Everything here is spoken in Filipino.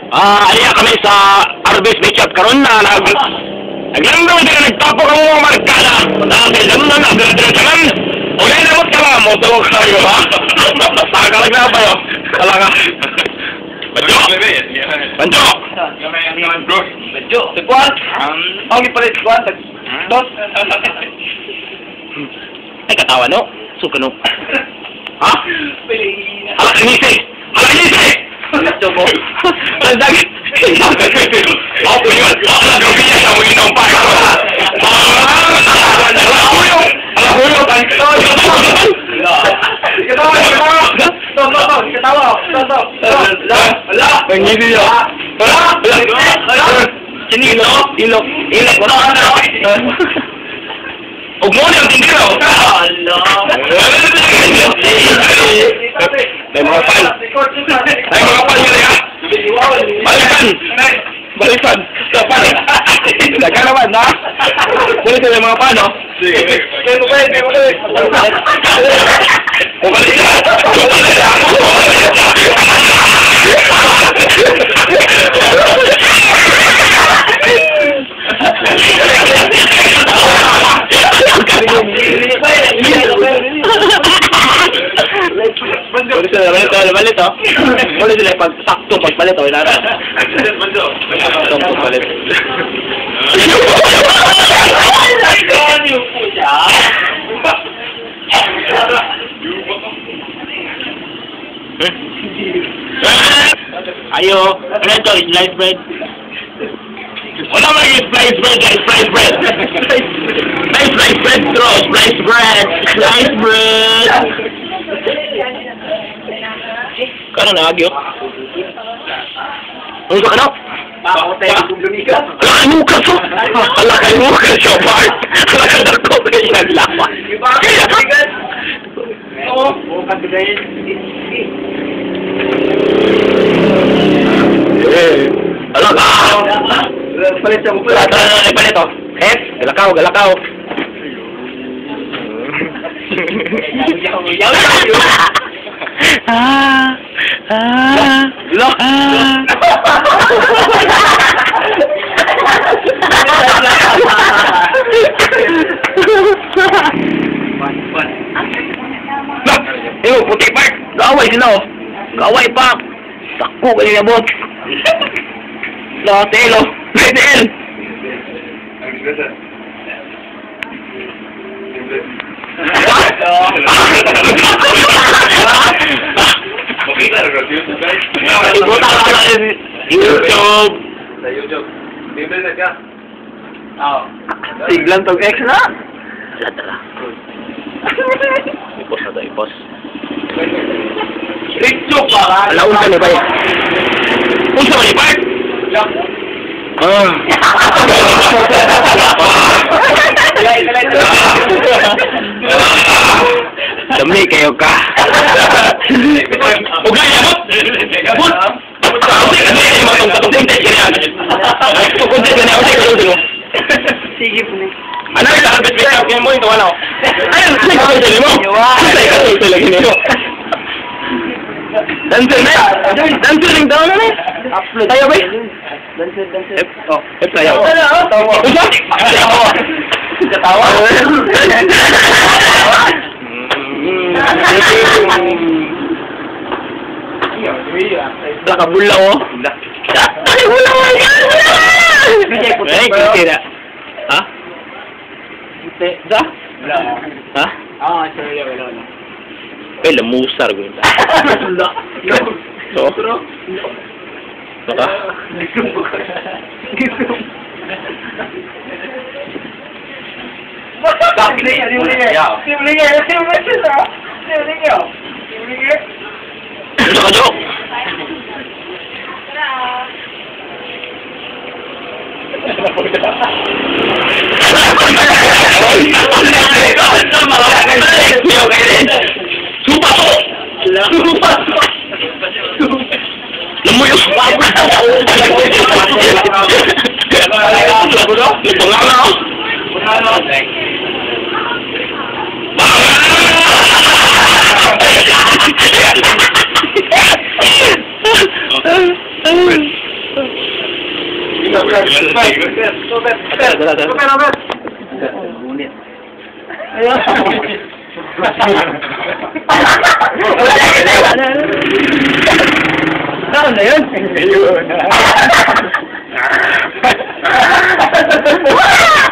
Aliya kami sa ARBIES bakeshop karon na naglandaw din nagtapok ang mga markada. Dahil lang na nagdadalagan. Uli na mo ka lang mo tawag kayo ha. Tagalag na ba yo? Talaga. Banjo. Banjo. Banjo. Buan. Ang ipalit buan. Dos. Ay katawa no. Suka no. Ha? Ala inisi. Ala inisi. Coba. Landag. Apa ni? Ala gabie yang mau minum pak. Ala huyung kan. Ketawa. Ini dia. Sini ilok. Umur yang tinggi tau. Allah. May mga pan. May mga pan yun ya. Balikan. Dapat. Dagan naman ha. Kulit may mga pan no. Sige. Balik to. Boleh sila pag sakto pagpalit o inara. Sakto pagpalit. Ayo, ano ito? Slice bread. Wala mo yung slice bread. Slice bread, bro. Slice bread. Kano na agyo? Ano ka no? Ano ka so? Ala kayo ka so, Bart. Ala ka dako kayo naglawan. Ala ka! Palit sa mukha. Palit o. Galakaw. Puti Park. Gaway sila oh. Gaway pa. Sakpo kayo niya boss. Telo. Tel. YouTube. Bibili ka? Oo. Siglang tog X na? Tala. Ipos. Ritsok ba? Alaun ka ni Bay. Unsa ba ni Bay? Dami kayo ka. Ugay yabot. Sige po ni. Ano yung ARBIES bakeshop mo ito ano? Ayun, sige ko ito mo. Ito lagi niyo. Dancer ring daw na ni. Tayo ba? Dancer. Oh, tayo. Katawa. Nakabulaw oh. Nakabulaw yan! Ha? Puti. Da? Ha? Sorry, wala. Eh, lamusar ko yun. So? Baka? Gusto ka, Jok? Robert. Ngunit. Ayun. Ano na yun? Ayun.